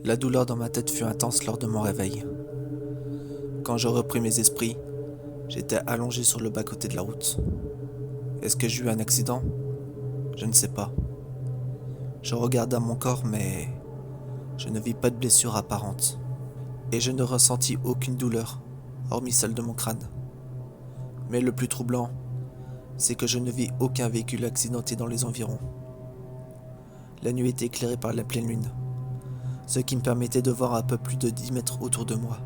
La douleur dans ma tête fut intense lors de mon réveil. Quand je repris mes esprits, j'étais allongé sur le bas-côté de la route. Est-ce que j'ai eu un accident? Je ne sais pas. Je regarda mon corps, mais je ne vis pas de blessure apparente. Et je ne ressentis aucune douleur, hormis celle de mon crâne. Mais le plus troublant, c'est que je ne vis aucun véhicule accidenté dans les environs. La nuit était éclairée par la pleine lune, ce qui me permettait de voir un peu plus de 10 mètres autour de moi.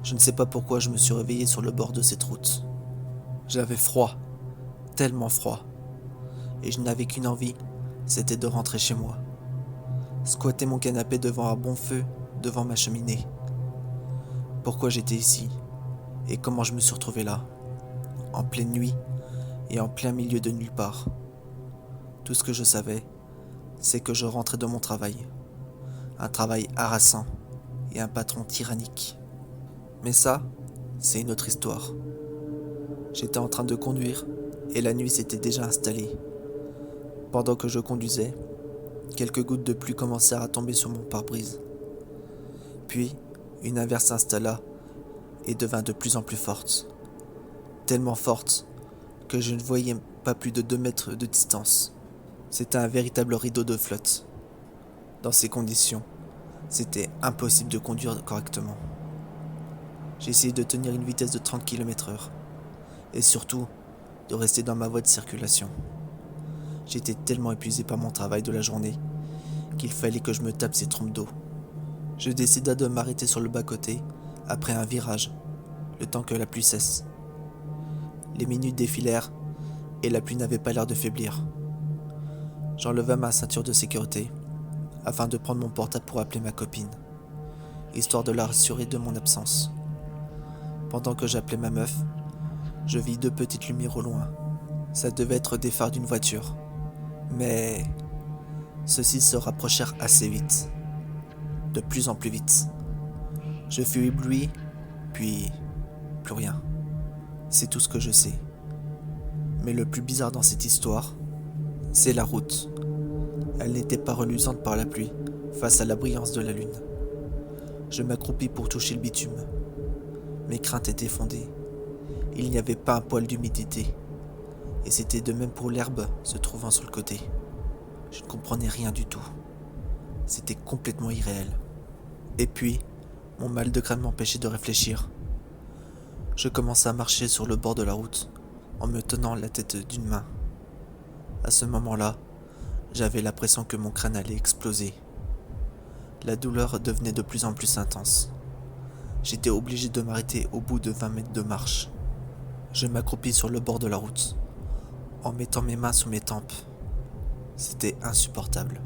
Je ne sais pas pourquoi je me suis réveillé sur le bord de cette route. J'avais froid, tellement froid, et je n'avais qu'une envie, c'était de rentrer chez moi. Squatter mon canapé devant un bon feu, devant ma cheminée. Pourquoi j'étais ici, et comment je me suis retrouvé là, en pleine nuit, et en plein milieu de nulle part. Tout ce que je savais, c'est que je rentrais de mon travail. Un travail harassant, et un patron tyrannique. Mais ça, c'est une autre histoire. J'étais en train de conduire, et la nuit s'était déjà installée. Pendant que je conduisais, quelques gouttes de pluie commencèrent à tomber sur mon pare-brise. Puis, une averse s'installa et devint de plus en plus forte. Tellement forte que je ne voyais pas plus de 2 mètres de distance. C'était un véritable rideau de flotte. Dans ces conditions, c'était impossible de conduire correctement. J'ai essayé de tenir une vitesse de 30 km/h et surtout de rester dans ma voie de circulation. J'étais tellement épuisé par mon travail de la journée qu'il fallait que je me tape ces trompes d'eau. Je décida de m'arrêter sur le bas-côté après un virage, le temps que la pluie cesse. Les minutes défilèrent et la pluie n'avait pas l'air de faiblir. J'enleva ma ceinture de sécurité afin de prendre mon portable pour appeler ma copine, histoire de la rassurer de mon absence. Pendant que j'appelais ma meuf, je vis 2 petites lumières au loin. Ça devait être des phares d'une voiture, mais ceux-ci se rapprochèrent assez vite, de plus en plus vite. Je fus ébloui, puis plus rien. C'est tout ce que je sais. Mais le plus bizarre dans cette histoire, c'est la route. Elle n'était pas reluisante par la pluie, face à la brillance de la lune. Je m'accroupis pour toucher le bitume. Mes craintes étaient fondées. Il n'y avait pas un poil d'humidité. Et c'était de même pour l'herbe se trouvant sur le côté. Je ne comprenais rien du tout. C'était complètement irréel. Et puis, mon mal de crâne m'empêchait de réfléchir. Je commençai à marcher sur le bord de la route, en me tenant la tête d'une main. À ce moment-là, j'avais l'impression que mon crâne allait exploser. La douleur devenait de plus en plus intense. J'étais obligé de m'arrêter au bout de 20 mètres de marche. Je m'accroupis sur le bord de la route, en mettant mes mains sous mes tempes. C'était insupportable.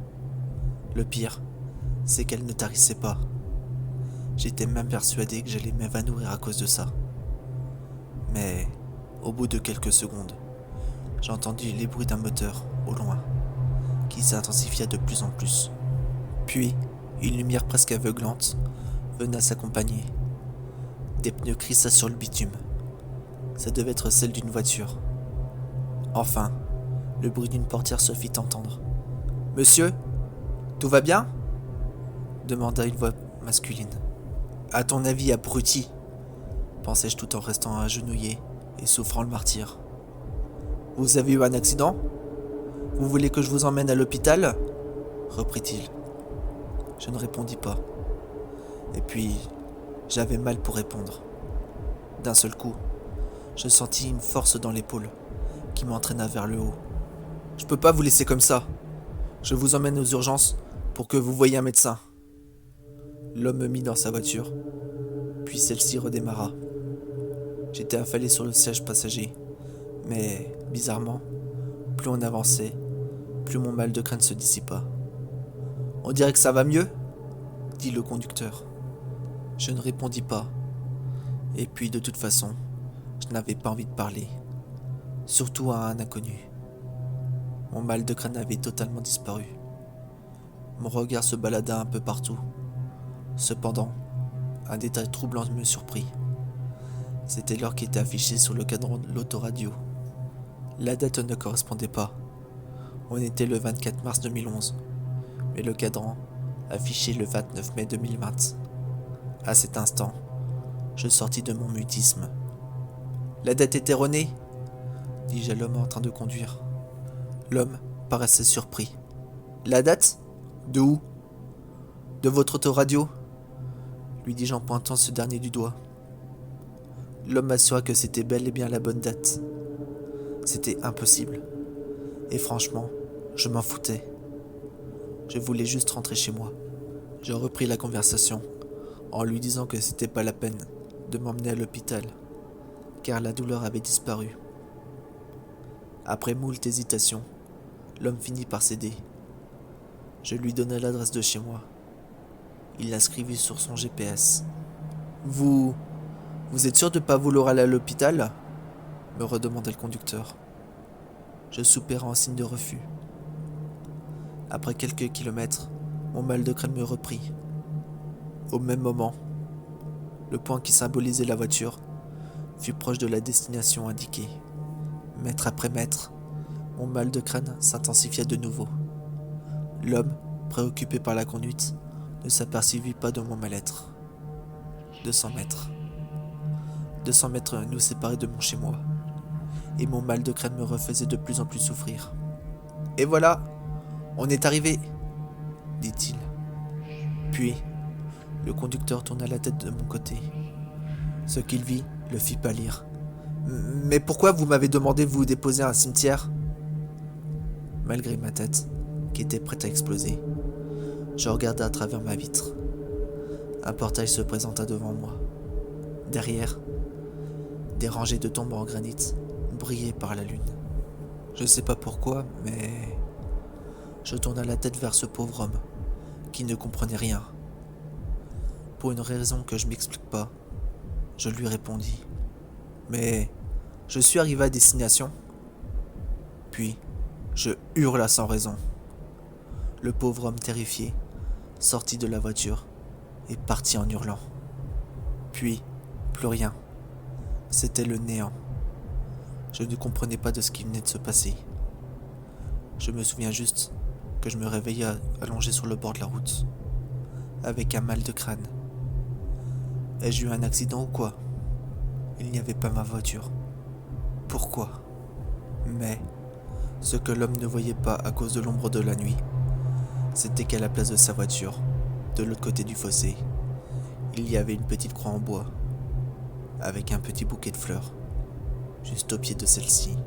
Le pire, c'est qu'elle ne tarissait pas. J'étais même persuadé que j'allais m'évanouir à cause de ça. Mais, au bout de quelques secondes, j'entendis les bruits d'un moteur, au loin, qui s'intensifia de plus en plus. Puis, une lumière presque aveuglante venait s'accompagner. Des pneus crissaient sur le bitume. Ça devait être celle d'une voiture. Enfin, le bruit d'une portière se fit entendre. « Monsieur, tout va bien ?» demanda une voix masculine. « À ton avis, abruti ?» pensai-je tout en restant agenouillé et souffrant le martyre. « Vous avez eu un accident? Vous voulez que je vous emmène à l'hôpital ?» reprit-il. Je ne répondis pas. Et puis, j'avais mal pour répondre. D'un seul coup, je sentis une force dans l'épaule qui m'entraîna vers le haut. « Je peux pas vous laisser comme ça. Je vous emmène aux urgences pour que vous voyiez un médecin. » L'homme me mit dans sa voiture, puis celle-ci redémarra. J'étais affalé sur le siège passager, mais bizarrement, plus on avançait, plus mon mal de crâne se dissipa. « On dirait que ça va mieux ?» dit le conducteur. Je ne répondis pas. Et puis de toute façon, je n'avais pas envie de parler, surtout à un inconnu. Mon mal de crâne avait totalement disparu. Mon regard se balada un peu partout. Cependant, un détail troublant me surprit. C'était l'heure qui était affichée sur le cadran de l'autoradio. La date ne correspondait pas. On était le 24 mars 2011, mais le cadran affiché le 29 mai 2020. À cet instant, je sortis de mon mutisme. La date est erronée, dis-je à l'homme en train de conduire. L'homme paraissait surpris. La date? De où? De votre autoradio, lui dis-je en pointant ce dernier du doigt. L'homme m'assura que c'était bel et bien la bonne date. C'était impossible. Et franchement, je m'en foutais. Je voulais juste rentrer chez moi. Je repris la conversation en lui disant que c'était pas la peine de m'emmener à l'hôpital, car la douleur avait disparu. Après moult hésitations, l'homme finit par céder. Je lui donnai l'adresse de chez moi. Il l'inscrivit sur son GPS. Vous êtes sûr de pas vouloir aller à l'hôpital? Me redemandait le conducteur. Je soupirai en signe de refus. Après quelques kilomètres, mon mal de crâne me reprit. Au même moment, le point qui symbolisait la voiture fut proche de la destination indiquée. Mètre après mètre, mon mal de crâne s'intensifia de nouveau. L'homme, préoccupé par la conduite, ne s'apercevit pas de mon mal-être. 200 mètres. 200 mètres nous séparaient de mon chez-moi, et mon mal de crâne me refaisait de plus en plus souffrir. « Et voilà, on est arrivé !» dit-il. Puis, le conducteur tourna la tête de mon côté. Ce qu'il vit le fit pâlir. « Mais pourquoi vous m'avez demandé de vous déposer à un cimetière ?» Malgré ma tête, qui était prête à exploser, je regardai à travers ma vitre. Un portail se présenta devant moi. Derrière, des rangées de tombes en granit brillaient par la lune. Je ne sais pas pourquoi, mais je tournai la tête vers ce pauvre homme, qui ne comprenait rien. Pour une raison que je m'explique pas, je lui répondis. Mais je suis arrivé à destination. Puis, je hurla sans raison. Le pauvre homme terrifié sortit de la voiture et partit en hurlant. Puis, plus rien. C'était le néant. Je ne comprenais pas de ce qui venait de se passer. Je me souviens juste que je me réveillais allongé sur le bord de la route, avec un mal de crâne. Ai-je eu un accident ou quoi? Il n'y avait pas ma voiture. Pourquoi? Mais ce que l'homme ne voyait pas à cause de l'ombre de la nuit, c'était qu'à la place de sa voiture, de l'autre côté du fossé, il y avait une petite croix en bois, avec un petit bouquet de fleurs, juste au pied de celle-ci.